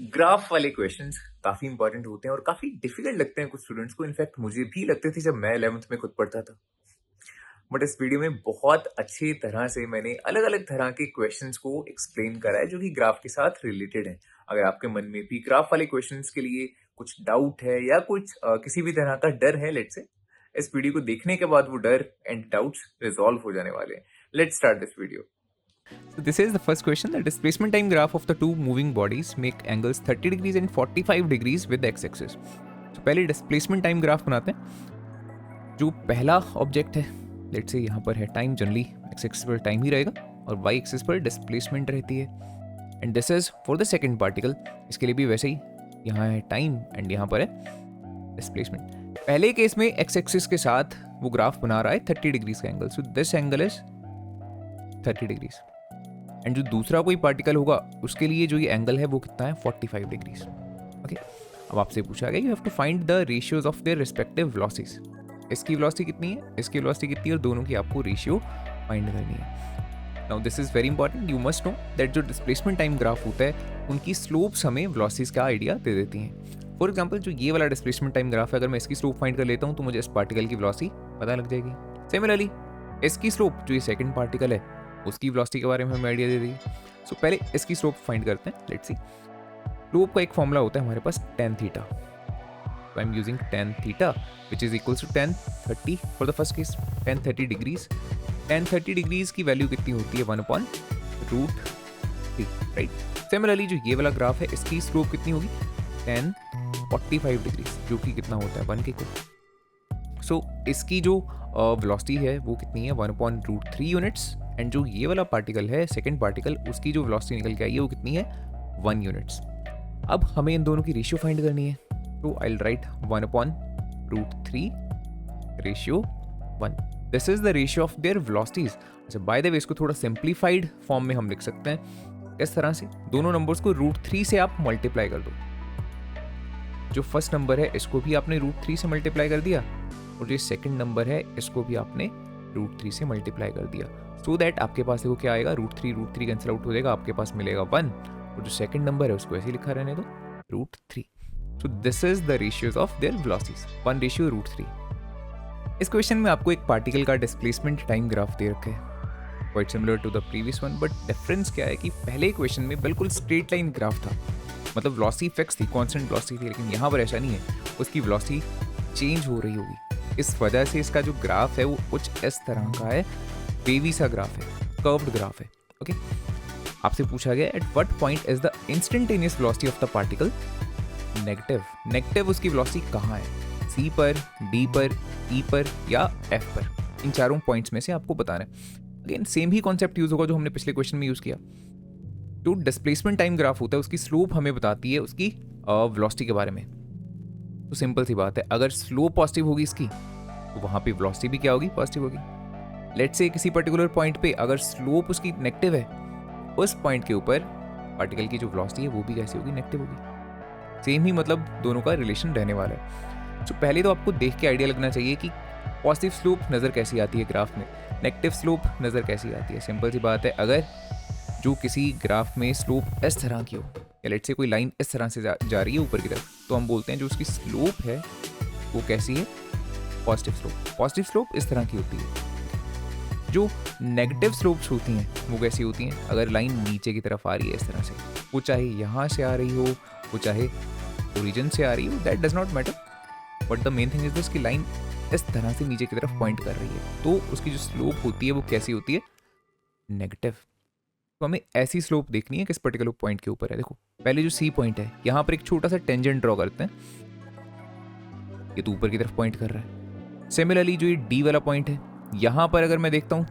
Graph वाले questions काफी important होते हैं और काफी डिफिकल्ट लगते हैं कुछ स्टूडेंट्स को। इनफैक्ट मुझे भी लगते थे जब मैं 11th में खुद पढ़ता था। बट इस वीडियो में बहुत अच्छी तरह से मैंने अलग अलग तरह के क्वेश्चंस को एक्सप्लेन करा है जो कि ग्राफ के साथ रिलेटेड है। अगर आपके मन में भी ग्राफ वाले क्वेश्चंस के लिए कुछ डाउट है या कुछ किसी भी तरह का डर है, लेट्स से इस वीडियो को देखने के बाद वो डर एंड डाउट्स रिजॉल्व हो जाने वाले हैं। Let's start this video. So this is the first question. The displacement time graph of the two moving bodies make angles 30 degrees and 45 degrees with the x-axis. So पहले displacement time graph बनाते हैं। जो पहला object है, let's say यहाँ पर है time, generally x-axis पर टाइम ही रहेगा और y-axis पर डिस्प्लेसमेंट रहती है। And this is for the second particle, इसके लिए भी वैसे ही, यहाँ है टाइम एंड यहाँ पर है डिस्प्लेसमेंट। पहले केस में x-axis के साथ वो ग्राफ बना रहा है 30 डिग्रीज का angle, so this angle is 30 degrees. And जो दूसरा कोई पार्टिकल होगा उसके लिए जो ये एंगल है वो कितना है, 45 डिग्रीज। ओके, अब आपसे पूछा गया you have to find the ratios of their respective velocities. इसकी वेलोसिटी कितनी है, इसकी वेलोसिटी कितनी है, और दोनों की आपको रेशियो फाइंड करनी है। Now this is very important, you must know that जो डिस्प्लेसमेंट टाइम ग्राफ होता है उनकी स्लोप्स हमें वेलोसिटीज का आइडिया दे देती हैं। फॉर एग्जाम्पल जो ये वाला डिस्प्लेसमेंट टाइम ग्राफ है, अगर मैं इसकी स्लोप फाइंड कर लेता हूँ तो मुझे इस पार्टिकल की वेलोसिटी पता लग जाएगी। सिमिलरली इसकी स्लोप जो ये सेकंड पार्टिकल है उसकी वेलोसिटी के बारे में हमें आइडिया दे दी। सो पहले इसकी स्लोप फाइंड करते हैं। लेट्स सी, स्लोप का एक फॉर्मूला होता है हमारे पास tan theta. I am using tan theta which is equals to tan 30 for the first case, tan 30 degrees. tan 30 degrees की वैल्यू कितनी होती है, 1/√3, राइट। सिमिलरली जो ये वाला ग्राफ है इसकी स्लोप कितनी होगी, tan 45 डिग्रीज, जो कि कितना होता है 1 के इक्वल। सो इसकी जो वेलोसिटी है वो कितनी है, 1/√3 यूनिट्स। एंड जो ये वाला पार्टिकल है सेकंड पार्टिकल, उसकी जो वेलोसिटी निकल के आई है वो कितनी है, 1 यूनिट्स। अब हमें इन दोनों की रेशियो फाइंड करनी है, तो I will write 1/√3 ratio 1। This is the ratio of their velocities. अच्छा, बाय द वे इसको थोड़ा सिंप्लीफाइड फॉर्म में हम लिख सकते हैं इस तरह से, दोनों नंबर्स को √3 से आप मल्टीप्लाई कर दो। जो फर्स्ट नंबर है इसको भी आपने √3 से मल्टीप्लाई कर दिया, और जो सेकंड नंबर है इसको भी आपने √3 से मल्टीप्लाई कर दिया। सो दैट आपके पास देखो क्या आएगा, √3 कैंसिल आउट हो जाएगा, आपके पास मिलेगा 1, और जो सेकंड नंबर है उसको ऐसे लिखा रहने दो, √3। सो this is the ratios of there velocities, 1:√3। इस क्वेश्चन में आपको एक पार्टिकल का डिस्प्लेसमेंट टाइम ग्राफ दे रखा है, quite similar to the previous one, but difference क्या है कि पहले क्वेश्चन में बिल्कुल स्ट्रेट लाइन ग्राफ था, मतलब वेलोसिटी फिक्स थी, कांस्टेंट वेलोसिटी थी, लेकिन यहाँ पर ऐसा नहीं है, उसकी वेलोसिटी चेंज हो रही होगी। इस वजह से इसका जो ग्राफ है वो कुछ इस तरह का है, वेवी सा ग्राफ है, कर्व्ड ग्राफ है। ओके, आपसे पूछा गया at what point is the instantaneous velocity of the particle negative. Negative उसकी वेलोसिटी कहाँ है, सी पर, डी पर, ई पर या एफ पर, इन चारों पॉइंट्स में से आपको बताना है। अगेन सेम ही कॉन्सेप्ट यूज होगा जो हमने पिछले क्वेश्चन में यूज किया। जो डिस्प्लेसमेंट टाइम ग्राफ होता है उसकी स्लोप हमें बताती है उसकी वेलोसिटी के बारे में। तो सिंपल सी बात है, अगर स्लोप पॉजिटिव होगी इसकी तो वहां पे वेलोसिटी भी क्या होगी, पॉजिटिव होगी। लेट्स से किसी पर्टिकुलर पॉइंट पे अगर स्लोप उसकी नेगेटिव है, उस पॉइंट के ऊपर पार्टिकल की जो वेलोसिटी है वो भी कैसी होगी, नेगेटिव होगी। सेम ही मतलब दोनों का रिलेशन रहने वाला है। तो पहले तो आपको देख के आइडिया लगना चाहिए कि पॉजिटिव स्लोप नज़र कैसी आती है ग्राफ में, नेगेटिव स्लोप नज़र कैसी आती है। सिंपल सी बात है, अगर जो किसी ग्राफ में स्लोप इस तरह की हो, या लेट्स से कोई लाइन इस तरह से जा रही है ऊपर की तरफ, तो हम बोलते हैं जो उसकी स्लोप है वो कैसी है, पॉजिटिव स्लोप। पॉजिटिव स्लोप इस तरह की होती है। जो नेगेटिव स्लोप्स होती हैं वो कैसी होती हैं, अगर लाइन नीचे की तरफ आ रही है इस तरह से, वो चाहे यहाँ से आ रही हो, वो चाहे ओरिजिन से आ रही हो, that does not matter, but the main thing is this कि लाइन इस तरह से नीचे की तरफ पॉइंट कर रही है, तो उसकी जो स्लोप होती है वो कैसी होती है, नेगेटिव। तो हमें ऐसी स्लोप देखनी है किस पर्टिकुलर पॉइंट के ऊपर है। देखो पहले जो सी पॉइंट है यहाँ पर एक छोटा सा टेंजेंट ड्रॉ करते हैं, ये तो ऊपर की तरफ पॉइंट कर रहा है। सिमिलरली जो ये डी वाला पॉइंट है यहाँ पर अगर मैं देखता हूँ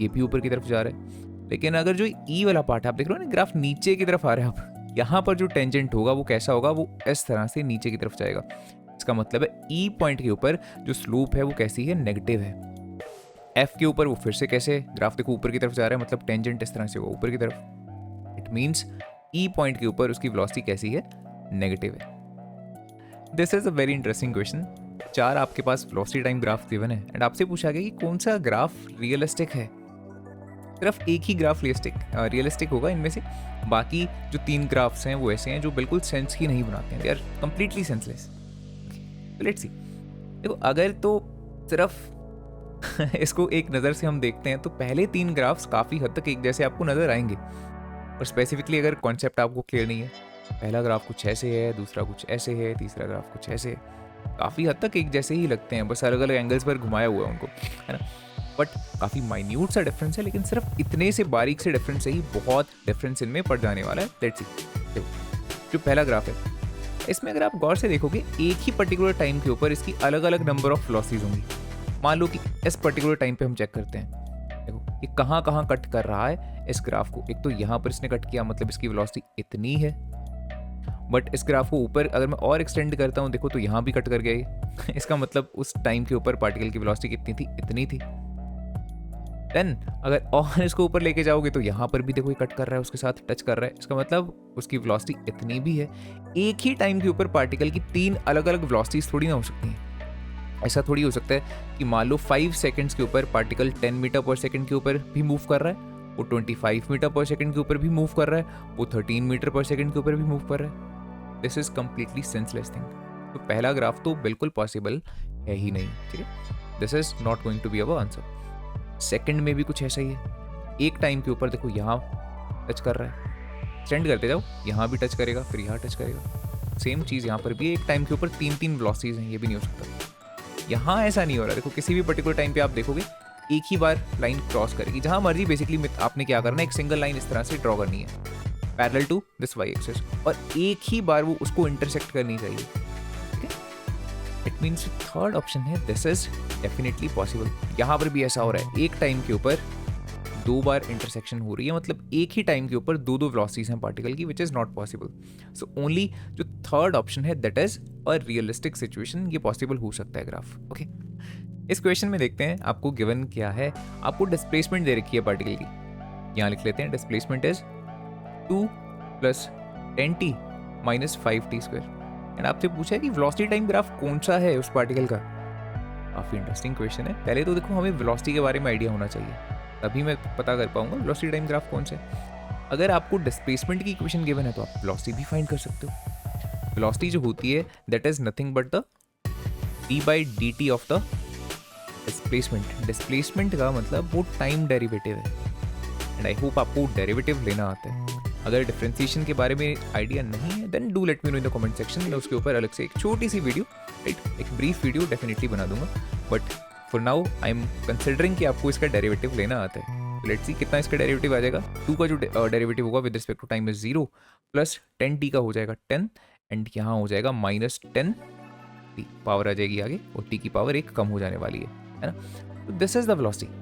ये भी ऊपर की तरफ जा रहा है, लेकिन अगर जो ई वाला पार्ट है आप देख रहे हो ना, ग्राफ नीचे की तरफ आ रहा है, अब यहाँ पर जो टेंजेंट होगा वो कैसा होगा, वो इस तरह से नीचे की तरफ जाएगा। इसका मतलब है ई पॉइंट के ऊपर जो स्लोप है वो कैसी है, नेगेटिव है। एफ के ऊपर वो फिर से कैसे, ग्राफ देखो ऊपर की तरफ जा रहा है, मतलब टेंजेंट इस तरह से होगा ऊपर की तरफ, इट मीन्स ई पॉइंट के ऊपर उसकी वेलोसिटी कैसी है, नेगेटिव है। This is a very interesting question. 4 आपके पास वेलोसिटी टाइम ग्राफ गिवन है एंड आपसे पूछा गया कि कौन सा ग्राफ रियलिस्टिक है। सिर्फ एक ही ग्राफ रियलिस्टिक होगा इनमें से, बाकी जो 3 ग्राफ्स हैं वो ऐसे हैं जो बिल्कुल सेंस ही नहीं बनाते हैं, दे आर कंप्लीटली सेंसलेस। तो लेट्स सी, देखो अगर तो सिर्फ इसको एक नज़र से हम देखते हैं तो पहले 3 ग्राफ्स काफ़ी हद तक एक जैसे आपको नज़र आएंगे, और स्पेसिफिकली अगर कॉन्सेप्ट आपको क्लियर नहीं है, पहला ग्राफ कुछ ऐसे है, दूसरा कुछ ऐसे है, तीसरा ग्राफ कुछ ऐसे है, काफ़ी हद तक एक जैसे ही लगते हैं, बस अलग अलग एंगल्स पर घुमाया हुआ है उनको, है ना। बट काफ़ी माइन्यूट सा डिफरेंस है, लेकिन सिर्फ इतने से बारीक से डिफरेंस से ही बहुत डिफरेंस इनमें पड़ जाने वाला है। लेट्स सी, देखो जो पहला ग्राफ है, इसमें अगर आप गौर से देखोगे एक ही पर्टिकुलर टाइम के ऊपर इसकी अलग अलग नंबर ऑफ वेलोसिटीज होंगी। मान लो कि इस पर्टिकुलर टाइम पे हम चेक करते हैं, देखो ये कहाँ कहाँ कट कर रहा है इस ग्राफ को। एक तो यहाँ पर इसने कट किया, मतलब इसकी वेलोसिटी इतनी है, बट इस ग्राफ को ऊपर अगर मैं और एक्सटेंड करता हूँ, देखो तो यहाँ भी कट कर गया ये इसका मतलब उस टाइम के ऊपर पार्टिकल की वेलोसिटी कितनी थी, इतनी थी। देन अगर और इसको ऊपर लेके जाओगे तो यहाँ पर भी देखो ये कट कर रहा है, उसके साथ टच कर रहा है, इसका मतलब उसकी वेलोसिटी इतनी भी है। एक ही टाइम के ऊपर पार्टिकल की 3 अलग अलग वेलोसिटीज थोड़ी ना हो सकती हैं। ऐसा थोड़ी हो सकता है कि मान लो 5 सेकंड्स के ऊपर पार्टिकल 10 मीटर पर सेकंड के ऊपर भी मूव कर रहा है, वो 25 मीटर पर सेकंड के ऊपर भी मूव कर रहा है, वो 13 मीटर पर सेकंड के ऊपर भी मूव कर रहा है। This is completely senseless thing. तो पहला ग्राफ तो बिल्कुल पॉसिबल है ही नहीं, ठीक है। This is not going to be our answer. Second में भी कुछ ऐसा ही है, एक टाइम के ऊपर देखो यहाँ टच कर रहा है, एक्सटेंड करते जाओ, यहाँ भी टच करेगा, फिर यहाँ टच करेगा, सेम चीज़ यहाँ पर भी एक टाइम के ऊपर 3 वेलोसिटीज हैं, ये भी नहीं हो सकता। यहाँ ऐसा नहीं हो रहा, देखो किसी भी पर्टिकुलर टाइम पे आप देखोगे एक ही बार लाइन क्रॉस करेगी, जहाँ मर्जी बेसिकली आपने क्या करना है, एक सिंगल लाइन इस तरह से ड्रॉ करनी है parallel to this Y axis, और एक ही बार वो उसको इंटरसेक्ट करनी चाहिए, ठीक है। इट मीन्स थर्ड ऑप्शन है, दिस इज डेफिनेटली पॉसिबल। यहाँ पर भी ऐसा हो रहा है, एक टाइम के ऊपर 2 बार इंटरसेक्शन हो रही है, मतलब एक ही टाइम के ऊपर 2 वेलोसिटीज हैं पार्टिकल की, which is not possible. So only जो थर्ड ऑप्शन है that is a realistic situation, ये पॉसिबल हो सकता है ग्राफ, ओके। इस क्वेश्चन में देखते हैं आपको गिवन क्या है। आपको डिस्प्लेसमेंट दे रखी है पार्टिकल की, यहाँ लिख लेते हैं displacement is 2 + 10t - 5t², and आपसे पूछा है कि वेलोसिटी टाइम ग्राफ कौन सा है उस पार्टिकल का। काफ़ी इंटरेस्टिंग क्वेश्चन है। पहले तो देखो हमें वेलोसिटी के बारे में आइडिया होना चाहिए, तभी मैं पता कर पाऊंगा वेलोसिटी टाइम ग्राफ कौन सा है। अगर आपको डिस्प्लेसमेंट की इक्वेशन गिवन है तो आप वेलोसिटी भी फाइंड कर सकते हो। वेलोसिटी जो होती है that is nothing but the d/dt of the displacement. Displacement का मतलब वो टाइम डेरिवेटिव है, एंड आई होप आपको डेरिवेटिव लेना आता है। अगर डिफरेंशिएशन के बारे में आइडिया नहीं है then do let me know in the comment section, मैं उसके ऊपर अलग से एक छोटी सी वीडियो, एक ब्रीफ वीडियो डेफिनेटली बना दूंगा। But for now I am considering कि आपको इसका डेरिवेटिव लेना आता है। लेट्स सी कितना इसका डेरिवेटिव आ जाएगा। 2 का जो डेरिवेटिव होगा with respect to time is 0, plus 10t का हो जाएगा 10, एंड यहाँ हो जाएगा -10t, पावर आ जाएगी आगे, और t की पावर 1 कम हो जाने वाली है ना। तो this is the velocity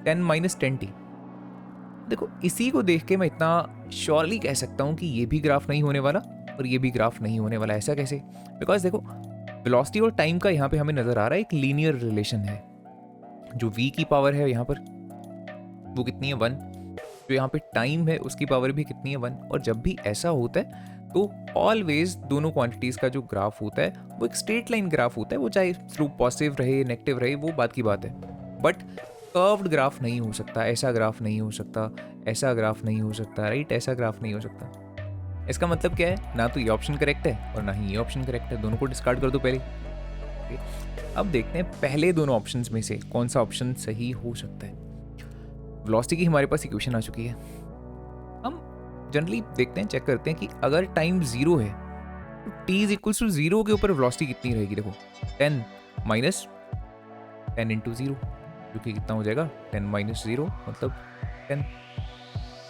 10 - 10t। देखो इसी को देख के मैं इतना श्योरली कह सकता हूँ कि ये भी ग्राफ नहीं होने वाला और ये भी ग्राफ नहीं होने वाला। ऐसा कैसे? बिकॉज देखो वेलोसिटी और टाइम का यहाँ पे हमें नजर आ रहा है एक लीनियर रिलेशन है। जो v की पावर है यहाँ पर वो कितनी है 1, जो यहाँ पे टाइम है उसकी पावर भी कितनी है 1। और जब भी ऐसा होता है तो ऑलवेज दोनों क्वांटिटीज का जो ग्राफ होता है वो एक स्ट्रेट लाइन ग्राफ होता है, वो चाहे स्लोप पॉजिटिव रहे नेगेटिव रहे वो बात की बात है, बट कर्व्ड ग्राफ नहीं हो सकता, ऐसा ग्राफ नहीं हो सकता, ऐसा ग्राफ नहीं हो सकता, राइट, ऐसा ग्राफ नहीं हो सकता। इसका मतलब क्या है? ना तो ये ऑप्शन करेक्ट है और ना ही ये ऑप्शन करेक्ट है, दोनों को डिस्कार्ड कर दो पहले। अब देखते हैं पहले दोनों ऑप्शंस में से कौन सा ऑप्शन सही हो सकता है। वेलोसिटी की हमारे पास इक्वेशन आ चुकी है। हम जनरली देखते हैं, चेक करते हैं कि अगर टाइम 0 है तो t इज 0 के ऊपर वेलोसिटी कितनी रहेगी। देखो 10 माइनस 10 इंटू 0 जो कि कितना हो जाएगा 10 माइनस 0 मतलब 10।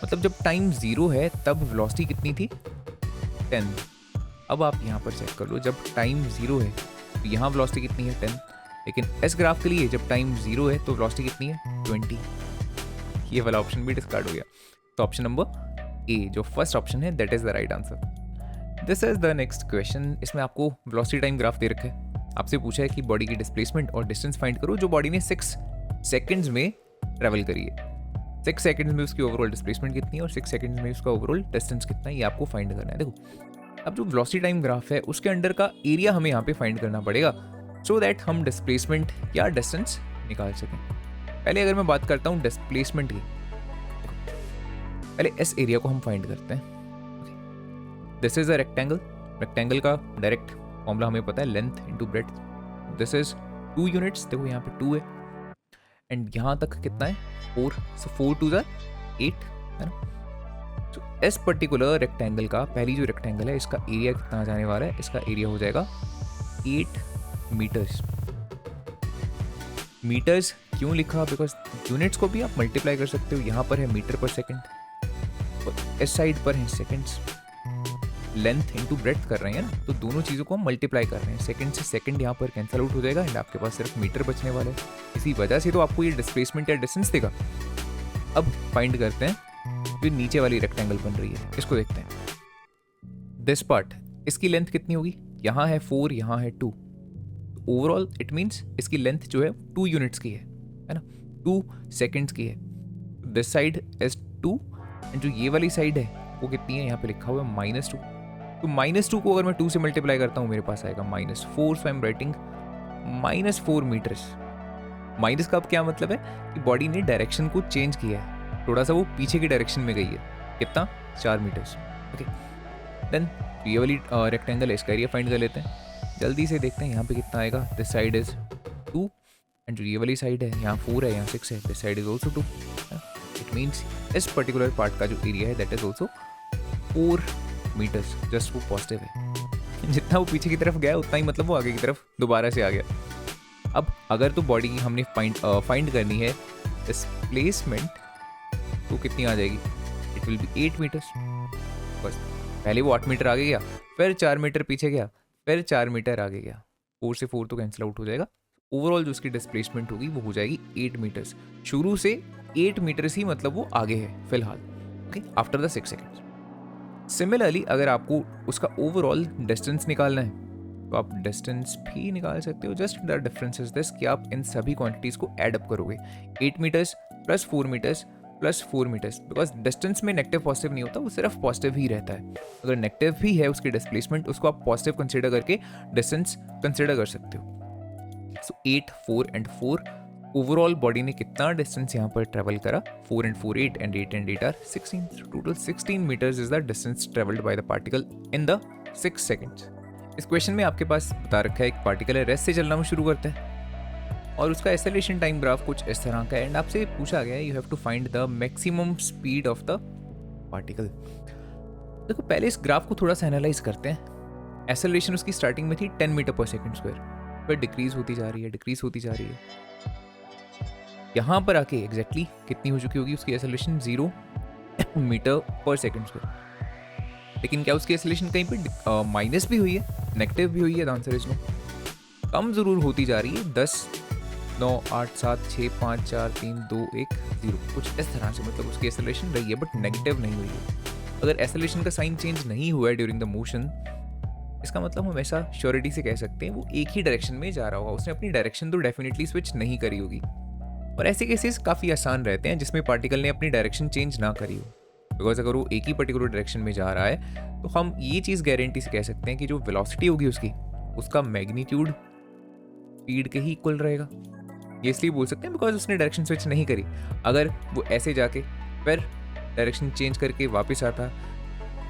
मतलब जब टाइम 0 है तब वेलोसिटी कितनी थी 10। अब आप यहाँ पर चेक कर लो, जब टाइम 0 है तो यहाँ वेलोसिटी कितनी है 10, लेकिन इस ग्राफ के लिए जब टाइम 0 है तो वेलोसिटी कितनी है 20। ये वाला ऑप्शन भी डिस्कार्ड हो गया। तो ऑप्शन नंबर ए जो फर्स्ट ऑप्शन है that is the right answer. This is the next question. इसमें आपको वेलोसिटी टाइम ग्राफ दे रखा है। आपसे पूछा है कि बॉडी की डिस्प्लेसमेंट और डिस्टेंस फाइंड करो जो बॉडी ने 6 सेकंड्स में ट्रेवल करी है। 6 सेकंड्स में उसकी ओवरऑल डिस्प्लेसमेंट कितनी है और 6 सेकंड्स में उसका ओवरऑल डिस्टेंस कितना है, ये आपको फाइंड करना है। देखो अब जो वेलोसिटी टाइम ग्राफ है उसके अंडर का एरिया हमें यहाँ पे फाइंड करना पड़ेगा सो दैट हम डिस्प्लेसमेंट या डिस्टेंस निकाल सकें। पहले अगर मैं बात करता हूँ डिस्प्लेसमेंट की, पहले इस एरिया को हम फाइंड करते हैं। This is a rectangle, rectangle का डायरेक्ट फॉर्मूला हमें पता है, length into breadth. This is 2 units, देखो यहाँ पे 2 है, एंड यहाँ तक कितना है 4, सो 4 2 8 है ना। तो इस पर्टिकुलर रेक्टेंगल का, पहली जो रेक्टेंगल है इसका एरिया कितना जाने वाला है, इसका एरिया हो जाएगा 8 मीटर्स। मीटर्स क्यों लिखा, बिकॉज यूनिट्स को भी आप मल्टीप्लाई कर सकते हो। यहाँ पर है मीटर पर सेकेंड और इस साइड पर है सेकेंड्स। लेंथ इंटू ब्रेथ कर रहे हैं ना, तो दोनों चीज़ों को हम मल्टीप्लाई कर रहे हैं। सेकंड से सेकंड यहाँ पर कैंसिल आउट हो जाएगा एंड आपके पास सिर्फ मीटर बचने वाले हैं। इसी वजह से तो आपको ये डिस्प्लेसमेंट या डिस्टेंस देगा। अब फाइंड करते हैं जो नीचे वाली रेक्टेंगल बन रही है, इसको देखते हैं। दिस पार्ट, इसकी लेंथ कितनी होगी, यहाँ है 4, यहाँ है 2। ओवरऑल इट मीन्स इसकी लेंथ जो है 2 यूनिट्स की है ना, 2 सेकेंड्स की है। दिस साइड इज 2 एंड जो ये वाली साइड है वो कितनी है, यहाँ पे लिखा हुआ है -2। तो -2 को अगर मैं 2 से मल्टीप्लाई करता हूँ मेरे पास आएगा -4, so I am writing -4 metres. Minus का अब क्या मतलब है कि बॉडी ने डायरेक्शन को चेंज किया है, थोड़ा सा वो पीछे की डायरेक्शन में गई है। कितना, 4 मीटर्स। ओके, देन ये वाली रेक्टेंगल है, इसका एरिया फाइंड कर लेते हैं। जल्दी से देखते हैं यहाँ पे कितना आएगा। दिस साइड इज 2 एंड जो ये वाली साइड है यहाँ 4 है, यहाँ 6 है। This side is also 2। It means इस पर्टिकुलर पार्ट का जो एरिया है that is also 4 metres. Just वो पॉजिटिव है, जितना वो पीछे की तरफ गया उतना ही मतलब वो आगे की तरफ दोबारा से आ गया। अब अगर तो बॉडी की हमने फाइंड करनी है डिस्प्लेसमेंट, तो कितनी आ जाएगी, इट विल बी 8 मीटर्स। बस पहले वो 8 मीटर आगे गया, फिर 4 मीटर पीछे गया, फिर 4 मीटर आगे गया। 4 से 4 तो कैंसिल आउट हो जाएगा। ओवरऑल जो उसकी डिस्प्लेसमेंट होगी वो हो जाएगी 8 मीटर्स। शुरू से 8 मीटर्स ही मतलब वो आगे है फिलहाल। Okay, after the 6 seconds. Similarly अगर आपको उसका ओवरऑल डिस्टेंस निकालना है तो आप डिस्टेंस भी निकाल सकते हो। Just the difference is this कि आप इन सभी क्वांटिटीज को ऐड अप करोगे। 8 metres plus 4 metres plus 4 metres, because distance में नेगेटिव पॉजिटिव नहीं होता, वो सिर्फ पॉजिटिव ही रहता है। अगर नेगेटिव भी है उसकी डिस्प्लेसमेंट, उसको आप पॉजिटिव कंसिडर करके डिस्टेंस कंसिडर कर सकते हो। सो 8, 4 एंड 4, ओवरऑल बॉडी ने कितना डिस्टेंस यहाँ पर ट्रेवल करा, 4 and 4 8 and 8 and 8 are 16. So total 16 meters is the distance traveled by the particle in the 6 seconds. इस क्वेश्चन में आपके पास बता रखा है एक पार्टिकल है, रेस्ट से चलना वो शुरू करता है और उसका एक्सेलरेशन टाइम ग्राफ कुछ इस तरह का है एंड आपसे पूछा गया है you have to find the maximum speed of the particle. देखो पहले इस ग्राफ को थोड़ा सा एनालाइज करते हैं। एक्सेलरेशन उसकी स्टार्टिंग में थी 10 मीटर पर सेकेंड स्क्वायर, फिर डिक्रीज होती जा रही है, डिक्रीज होती जा रही है। यहाँ पर आके एग्जैक्टली कितनी हो चुकी होगी उसकी एक्सेलरेशन, 0 मीटर पर सेकेंड स्क्वायर। लेकिन क्या उसकी एक्सेलरेशन कहीं पे माइनस भी हुई है, नेगेटिव भी हुई है? The answer is no. कम जरूर होती जा रही है, 10 9 8 7 6 5 4 3 2 1 0 कुछ इस तरह से, मतलब उसकी एक्सेलरेशन रही है बट नेगेटिव नहीं हुई है। अगर एक्सेलरेशन का साइन चेंज नहीं हुआ है ड्यूरिंग द मोशन, इसका मतलब हम ऐसा श्योरिटी से कह सकते हैं वो एक ही डायरेक्शन में जा रहा होगा, उसने अपनी डायरेक्शन तो डेफिनेटली स्विच नहीं करी होगी। और ऐसे केसेस काफ़ी आसान रहते हैं जिसमें पार्टिकल ने अपनी डायरेक्शन चेंज ना करी हो, बिकॉज अगर वो एक ही पर्टिकुलर डायरेक्शन में जा रहा है तो हम ये चीज़ गारंटी से कह सकते हैं कि जो वेलोसिटी होगी उसकी, उसका मैग्नीट्यूड स्पीड के ही इक्वल रहेगा। ये इसलिए बोल सकते हैं बिकॉज उसने डायरेक्शन स्विच नहीं करी। अगर वो ऐसे जाके फिर डायरेक्शन चेंज करके वापस आता,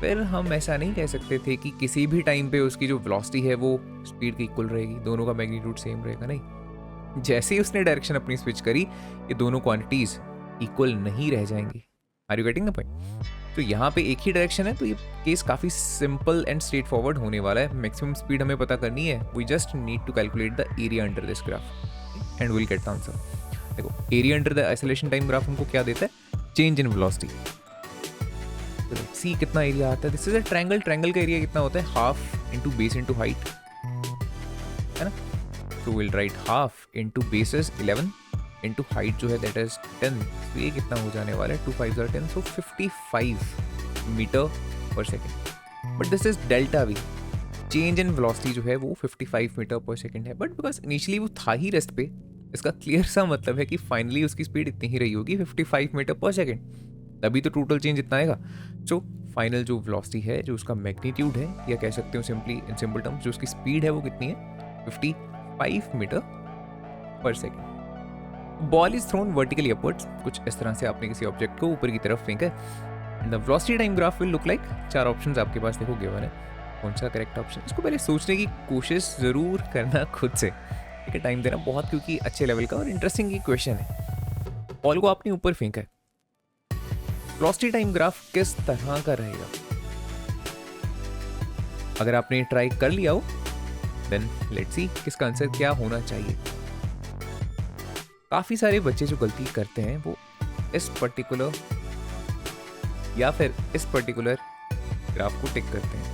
फिर हम ऐसा नहीं कह सकते थे कि किसी भी टाइम पे उसकी जो वेलोसिटी है वो स्पीड के इक्वल रहेगी, दोनों का मैग्नीट्यूड सेम रहेगा। नहीं, जैसे ही उसने डायरेक्शन अपनी स्विच करी ये दोनों क्वांटिटीज इक्वल नहीं रह जाएंगी। Are you getting the point? तो यहाँ पे एक ही डायरेक्शन है तो ये केस काफ़ी सिंपल एंड स्ट्रेट फॉरवर्ड होने वाला है। मैक्सिमम स्पीड हमें पता करनी है, we just need to calculate the area under this graph and will get the answer. देखो area under the acceleration time graph हमको क्या देता है, चेंज इन वेलोसिटी। तो सी कितना एरिया आता है, this is a triangle, triangle का एरिया कितना होता है, half into base into height, है ना। तो will write half into base is 11 into height जो है दैट इज 10। तो ये कितना हो जाने वाला है, 2 5 are 10, सो 55 मीटर पर second. But this is delta we, change in velocity जो है वो 55 मीटर पर सेकेंड है, बट बिकॉज इनिशियली वो था ही रेस्ट पे, इसका क्लियर सा मतलब है कि फाइनली उसकी स्पीड इतनी ही रही होगी 55 मीटर पर सेकेंड, तभी तो टोटल चेंज इतना आएगा। सो फाइनल जो वेलोसिटी है, जो उसका मैग्नीट्यूड है, या कह सकते हो सिंपली इन सिंपल टर्म्स जो उसकी स्पीड है वो कितनी है, 55 मीटर पर second. Ball is thrown vertically upwards, कुछ इस तरह से आपने किसी ऑब्जेक्ट को ऊपर की तरफ फेंका है and the velocity time graph will look like, 4 options आपके पास देखो गिवन है, कौन सा करेक्ट ऑप्शन, इसको पहले सोचने की कोशिश ज़रूर करना खुद से, ठीक है, टाइम देना बहुत, क्योंकि अच्छे लेवल का और इंटरेस्टिंग ये क्वेश्चन है। बॉल को आपने ऊपर फेंका है, वेलोसिटी टाइम ग्राफ किस तरह का रहेगा? अगर आपने ट्राई कर लिया हो देन लेट्स सी इसका आंसर क्या होना चाहिए। काफ़ी सारे बच्चे जो गलती करते हैं वो इस पर्टिकुलर या फिर इस पर्टिकुलर ग्राफ को टिक करते हैं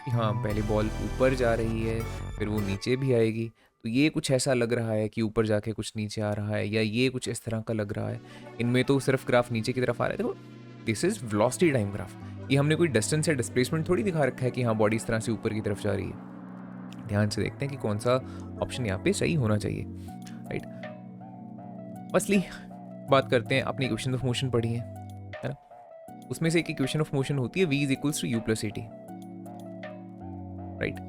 कि हाँ पहले बॉल ऊपर जा रही है फिर वो नीचे भी आएगी, तो ये कुछ ऐसा लग रहा है कि ऊपर जाके कुछ नीचे आ रहा है, या ये कुछ इस तरह का लग रहा है, इनमें तो सिर्फ ग्राफ नीचे की तरफ आ रहा है। देखो this is velocity time graph, ये हमने कोई डिस्टेंस या डिस्प्लेसमेंट थोड़ी दिखा रखा है कि हाँ बॉडी इस तरह से ऊपर की तरफ जा रही है। ध्यान से देखते हैं कि कौन सा ऑप्शन यहाँ पे सही होना चाहिए, राइट। फर्स्टली बात करते हैं, अपनी इक्वेशन ऑफ मोशन पढ़ी है ना, उसमें से एक इक्वेशन ऑफ मोशन होती है v is equals to u plus a t, right.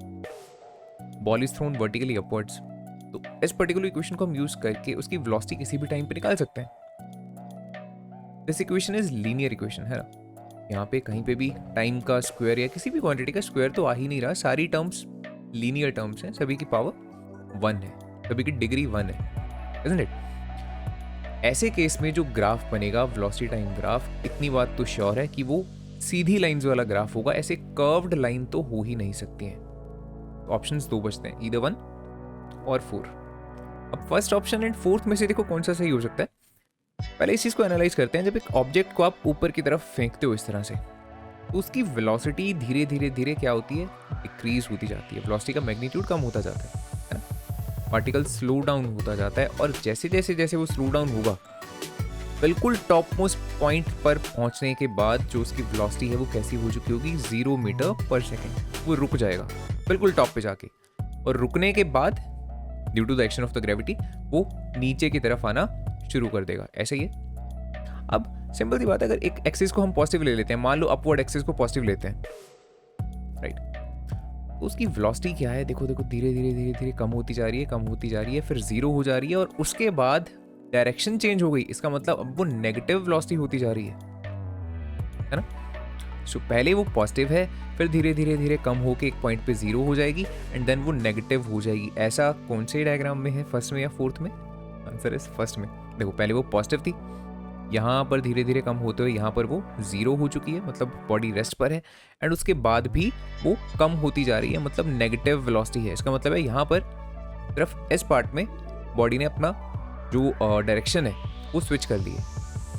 Ball is thrown vertically upwards, तो इस पर्टिकुलर इक्वेशन को हम यूज करके उसकी वेलोसिटी किसी भी टाइम पे निकाल सकते हैं। This equation is linear equation है ना, यहाँ पे कहीं पे भी टाइम का स्क्वायर या किसी भी क्वांटिटी का स्क्वायर तो आ ही नहीं रहा, सारी टर्म्स लीनियर टर्म्स हैं, सभी की पावर 1 है, सभी की डिग्री 1 है, isn't it? ऐसे केस में जो ग्राफ बनेगा वेलोसिटी टाइम ग्राफ, इतनी बात तो श्योर है कि वो सीधी लाइंस वाला ग्राफ होगा, ऐसे कर्व्ड लाइन तो हो ही नहीं सकती हैं। तो ऑप्शंस 2 बचते हैं, ईदर 1 और 4। अब फर्स्ट ऑप्शन एंड फोर्थ में से देखो कौन सा सही हो सकता है। पहले इस चीज़ को एनालाइज करते हैं, जब एक ऑब्जेक्ट को आप ऊपर की तरफ फेंकते हो इस तरह से, तो उसकी वेलोसिटी धीरे धीरे धीरे क्या होती है, डिक्रीज होती जाती है, वेलोसिटी का मैग्नीट्यूड कम होता जाता है ना, पार्टिकल स्लो डाउन होता जाता है, और जैसे जैसे जैसे वो स्लो डाउन होगा बिल्कुल टॉप मोस्ट पॉइंट पर पहुंचने के बाद जो उसकी वेलोसिटी है वो कैसी हो चुकी होगी, 0 मीटर पर सेकेंड, वो रुक जाएगा बिल्कुल टॉप पे जाके, और रुकने के बाद due to the action of the gravity वो नीचे की तरफ आना शुरू कर देगा, ऐसे ही है। अब सिंपल सी बात है, अगर एक एक्सिस को हम पॉजिटिव ले लेते हैं, मान लो अपवर्ड एक्सिस को पॉजिटिव लेते हैं, राइट, तो उसकी वेलोसिटी क्या है, देखो देखो धीरे धीरे धीरे धीरे कम होती जा रही है, कम होती जा रही है, फिर 0 हो जा रही है, और उसके बाद डायरेक्शन चेंज हो गई, इसका मतलब अब वो नेगेटिव वेलोसिटी होती जा रही है ना। सो पहले वो पॉजिटिव है, फिर धीरे धीरे धीरे कम होके एक पॉइंट पे 0 हो जाएगी, एंड देन वो नेगेटिव हो जाएगी। ऐसा कौन से डायग्राम में है, फर्स्ट में या फोर्थ में? आंसर इज फर्स्ट में। देखो पहले वो पॉजिटिव थी, यहाँ पर धीरे धीरे कम होते हुए यहाँ पर वो 0 हो चुकी है, मतलब बॉडी रेस्ट पर है, एंड उसके बाद भी वो कम होती जा रही है, मतलब नेगेटिव वेलोसिटी है। इसका मतलब है यहाँ पर सिर्फ इस पार्ट में बॉडी ने अपना जो डायरेक्शन है वो स्विच कर दी है।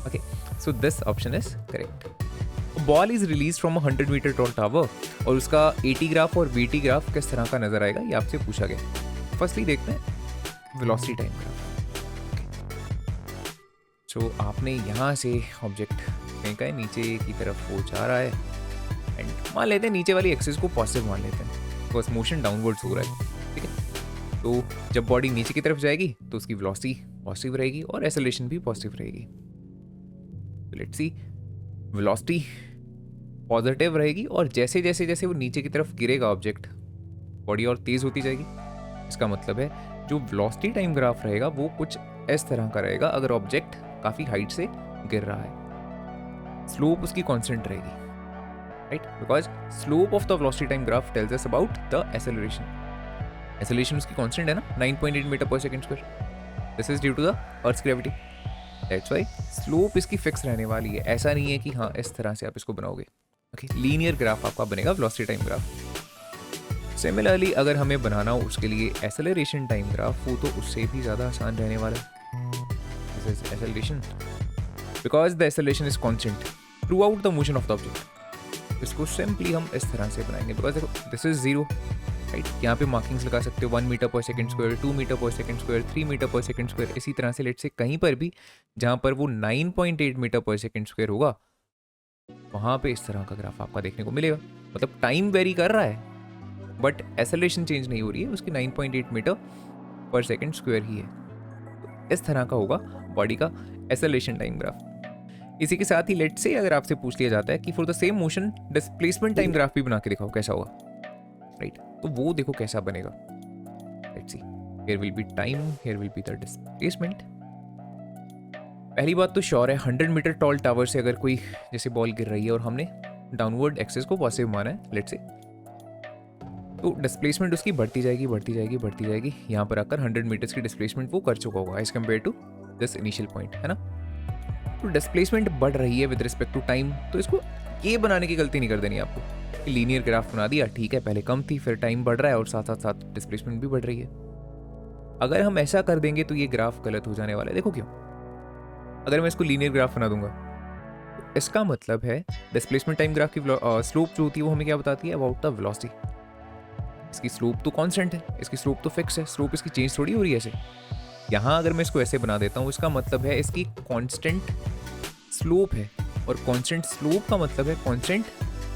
Okay, so this option is correct. Ball is release from 100 metre tall tower, और उसका AT ग्राफ और VT ग्राफ किस तरह का नजर आएगा, ये आपसे पूछा गया। फर्स्टली देखते हैं वेलोसिटी टाइम ग्राफ। सो आपने यहाँ से ऑब्जेक्ट फेंका है, नीचे की तरफ वो जा रहा है, एंड मान लेते हैं नीचे वाली एक्सिस को पॉजिटिव मान लेते हैं, बिकॉज मोशन डाउनवर्ड्स हो रहा है, ठीक है। तो जब बॉडी नीचे की तरफ जाएगी तो उसकी वेलोसिटी पॉजिटिव रहेगी और एक्सेलरेशन भी पॉजिटिव रहेगी। लेट्स सी, वेलोसिटी पॉजिटिव रहेगी, और जैसे जैसे जैसे वो नीचे की तरफ गिरेगा ऑब्जेक्ट, बॉडी और तेज होती जाएगी। इसका मतलब है जो वेलोसिटी टाइम ग्राफ रहेगा वो कुछ इस तरह का रहेगा, अगर ऑब्जेक्ट काफी हाइट से गिर रहा है। स्लोप उसकी कांस्टेंट रहेगी, right, because slope of the velocity time graph tells us about the acceleration. Acceleration उसकी कांस्टेंट है ना, 9.8 मीटर पर second square. This is due to the earth's gravity, that's why slope इसकी फिक्स रहने वाली है। ऐसा नहीं है कि हाँ इस तरह से आप इसको बनाओगे। ओके, लीनियर ग्राफ आपका बनेगा वेलोसिटी टाइम ग्राफ। सिमिलरली अगर हमें बनाना हो उसके लिए एक्सेलरेशन टाइम ग्राफ, वो तो उससे भी ज़्यादा आसान रहने वाला है। This is acceleration, because the acceleration is constant through out the motion of the object. इसको सिंपली हम इस तरह से बनाएंगे, बिकॉज देखो दिस इज 0, राइट, यहाँ पे मार्किंग्स लगा सकते हो 1 मीटर पर सेकंड स्क्वायर, 2 मीटर पर सेकंड स्क्वायर, 3 मीटर पर सेकंड स्क्वायर। इसी तरह से लेट से कहीं पर भी जहाँ पर वो 9.8 मीटर पर सेकंड स्क्वायर होगा, वहाँ पे इस तरह का ग्राफ आपका देखने को मिलेगा। मतलब टाइम वेरी कर रहा है बट एक्सेलरेशन चेंज नहीं हो रही है, उसकी 9.8 मीटर पर सेकंड स्क्वायर ही है। तो इस तरह का होगा बॉडी का एक्सेलरेशन टाइम ग्राफ। इसी के साथ ही लेट से अगर आपसे पूछ लिया जाता है कि for the same motion displacement time graph भी बना के दिखाओ, कैसा होगा, राइट, तो वो देखो कैसा बनेगा। Let's see, here will be time, here will be the displacement, पहली बात तो श्योर है 100 मीटर टॉल टावर से अगर कोई जैसे बॉल गिर रही है और हमने डाउनवर्ड एक्सेस को पॉजिटिव माना है लेट्स से, तो डिस्प्लेसमेंट उसकी बढ़ती जाएगी बढ़ती जाएगी बढ़ती जाएगी। यहाँ पर आकर 100 मीटर्स की डिस्प्लेसमेंट वो कर चुका होगा as compare to this initial point, है ना। तो डिस्प्लेसमेंट बढ़ रही है विद रिस्पेक्ट टू टाइम, तो इसको ये बनाने की गलती नहीं कर देनी आपको। लीनियर ग्राफ बना दिया, ठीक है, पहले कम थी फिर टाइम बढ़ रहा है और साथ साथ साथ डिस्प्लेसमेंट भी बढ़ रही है। अगर हम ऐसा कर देंगे तो ये ग्राफ गलत हो जाने वाला है। देखो क्यों, अगर मैं इसको लीनियर ग्राफ बना दूंगा तो इसका मतलब है डिस्प्लेसमेंट टाइम ग्राफ की स्लोप जो होती है वो हमें क्या बताती है अबाउट द वेलोसिटी। इसकी स्लोप तो कांस्टेंट है, इसकी स्लोप तो फिक्स है, स्लोप इसकी चेंज थोड़ी हो रही है ऐसे। यहाँ अगर मैं इसको ऐसे बना देता हूँ इसका मतलब है इसकी कांस्टेंट स्लोप है, और कांस्टेंट स्लोप का मतलब है कांस्टेंट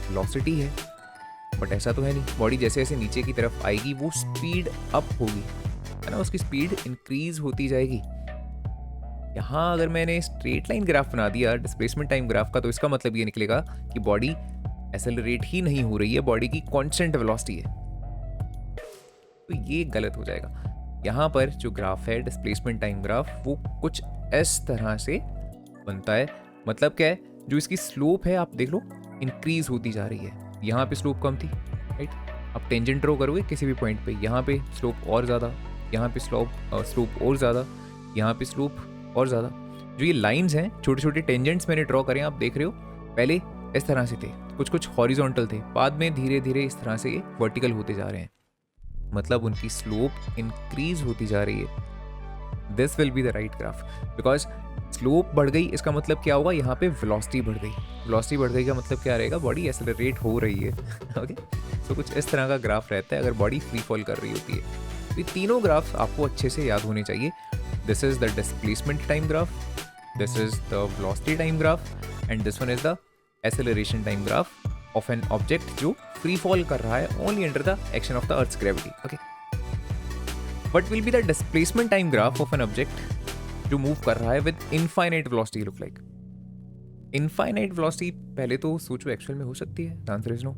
वेलोसिटी है। बट ऐसा तो है नहीं, बॉडी जैसे जैसे नीचे की तरफ आएगी वो स्पीड अप होगी, है ना, उसकी स्पीड इंक्रीज होती जाएगी। यहाँ अगर मैंने स्ट्रेट लाइन ग्राफ बना दिया डिस्प्लेसमेंट टाइम ग्राफ का, तो इसका मतलब ये निकलेगा कि बॉडी एक्सेलरेट ही नहीं हो रही है, बॉडी की कांस्टेंट वेलोसिटी है। तो ये गलत हो जाएगा। यहाँ पर जो ग्राफ है डिस्प्लेसमेंट टाइम ग्राफ वो कुछ इस तरह से बनता है। मतलब क्या है, जो इसकी स्लोप है आप देख लो इंक्रीज होती जा रही है। यहाँ पे स्लोप कम थी, राइट, अब टेंजेंट ड्रॉ करोगे किसी भी पॉइंट पे, यहाँ पे स्लोप और ज़्यादा, यहाँ पे स्लोप और ज़्यादा, यहाँ पे स्लोप और ज़्यादा। जो ये लाइंस हैं, छोटे छोटे टेंजेंट्स मैंने ड्रॉ करे, आप देख रहे हो, पहले इस तरह से थे, कुछ कुछ हॉरिजॉन्टल थे, बाद में धीरे धीरे इस तरह से ये वर्टिकल होते जा रहे हैं। मतलब उनकी स्लोप इंक्रीज होती जा रही है। This will be the right graph, because slope बढ़ गई इसका मतलब क्या होगा, यहाँ पे वेलोसिटी बढ़ गई। वेलोसिटी बढ़ गई का मतलब क्या रहेगा, बॉडी एक्सेलरेट हो रही है। ओके, तो कुछ इस तरह का ग्राफ रहता है अगर बॉडी फ्री फॉल कर रही होती है। ये तीनों ग्राफ आपको अच्छे से याद होने चाहिए। This is the displacement time graph, this is the velocity time graph, and this one is the acceleration time graph of an object जो फ्री फॉल कर रहा है only under the action of the earth's gravity. Okay, what will be the displacement time graph of an object जो move कर रहा है with infinite velocity look like. Infinite velocity पहले तो सोचो एक्चुअल में हो सकती है, the answer is no.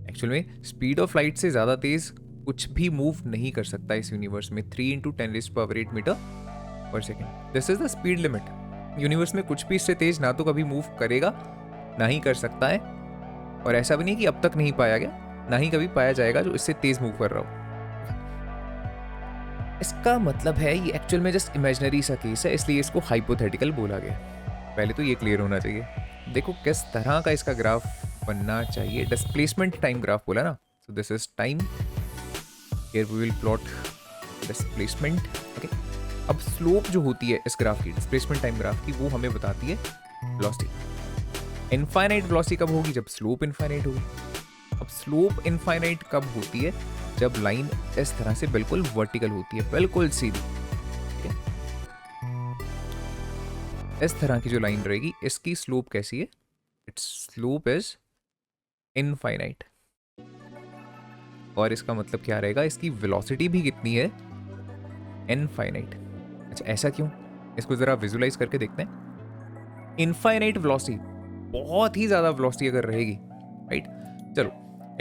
Actual में स्पीड ऑफ लाइट से ज़्यादा तेज कुछ भी मूव नहीं कर सकता इस यूनिवर्स में, 3 × 10⁸ मीटर पर second. This is the speed limit. Universe में कुछ भी इससे तेज ना तो कभी मूव करेगा ना ही कर सकता है, और ऐसा भी नहीं कि अब तक नहीं पाया गया, ना ही कभी पाया जाएगा जो इससे तेज मूव कर रहा हो। इसका मतलब है ये एक्चुअल में जस्ट इमेजिनरी सा केस है, इसलिए इसको हाइपोथेटिकल बोला गया। पहले तो ये क्लियर होना चाहिए। देखो किस तरह का इसका ग्राफ बनना चाहिए। डिस्प्लेसमेंट टाइम ग्राफ बोला ना, so this is time, here we will plot displacement. Okay, अब स्लोप जो होती है इस ग्राफ की, डिस्प्लेसमेंट टाइम ग्राफ की, वो हमें बताती है वेलोसिटी। इनफाइनाइट वेलोसिटी कब होगी, जब स्लोप इनफाइनाइट होगी। अब स्लोप इनफाइनाइट कब होती है, जब लाइन इस तरह से बिल्कुल वर्टिकल होती है, बिल्कुल सीधी। ठीक है, इस तरह की जो लाइन रहेगी इसकी स्लोप कैसी है, इट्स स्लोप इज इनफाइनाइट। और इसका मतलब क्या रहेगा, इसकी वेलोसिटी भी कितनी है, इनफाइनाइट। अच्छा, ऐसा क्यों, इसको जरा विजुलाइज करके देखते हैं। इनफाइनाइट वेलोसिटी, बहुत ही ज्यादा वेलोसिटी अगर रहेगी, राइट, चलो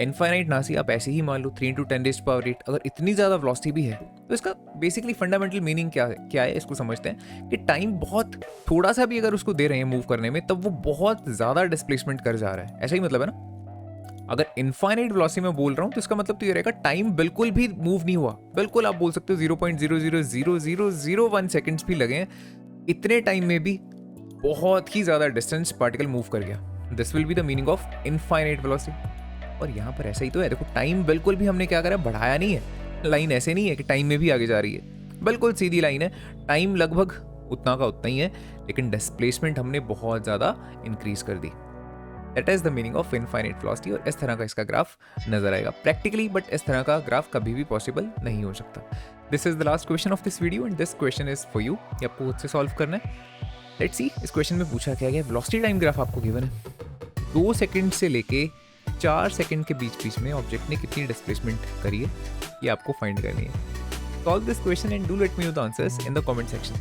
इनफाइनाइट ना सी आप ऐसे ही मान लो 3 × 10⁸, अगर इतनी ज़्यादा वेलोसिटी भी है तो इसका बेसिकली फंडामेंटल मीनिंग क्या है इसको समझते हैं कि टाइम बहुत थोड़ा सा भी अगर उसको दे रहे हैं मूव करने में, तब वो बहुत ज़्यादा डिस्प्लेसमेंट कर जा रहा है, ऐसा ही मतलब है ना। अगर इनफाइनाइट वेलोसिटी में बोल रहा हूँ तो इसका मतलब तो ये रहेगा टाइम बिल्कुल भी मूव नहीं हुआ, बिल्कुल आप बोल सकते हो 0.0000001 सेकेंड्स भी लगे हैं, इतने टाइम में भी बहुत ही ज़्यादा डिस्टेंस पार्टिकल मूव कर गया। This will be the meaning of infinite velocity. और यहाँ पर ऐसा ही तो है, देखो टाइम बिल्कुल भी हमने क्या करा, बढ़ाया नहीं है। लाइन ऐसे नहीं है कि टाइम में भी आगे जा रही है, बिल्कुल सीधी लाइन है, टाइम लगभग उतना का उतना ही है, लेकिन डिस्प्लेसमेंट हमने बहुत ज़्यादा इंक्रीज कर दी। That is the meaning of infinite velocity. और इस तरह का इसका ग्राफ नजर आएगा प्रैक्टिकली, बट इस तरह का ग्राफ कभी भी पॉसिबल नहीं हो सकता। This is the last question of this video and this question is for you. ये आपको खुद से सॉल्व करना है। लेट्स सी, इस क्वेश्चन में पूछा क्या गया, वेलोसिटी टाइम ग्राफ आपको गिवन है, 2 सेकंड से लेके 4 सेकंड के बीच में ऑब्जेक्ट ने कितनी डिस्प्लेसमेंट करी है, ये आपको फाइंड करनी है। Solve this question and do let me know the answers in the comment section.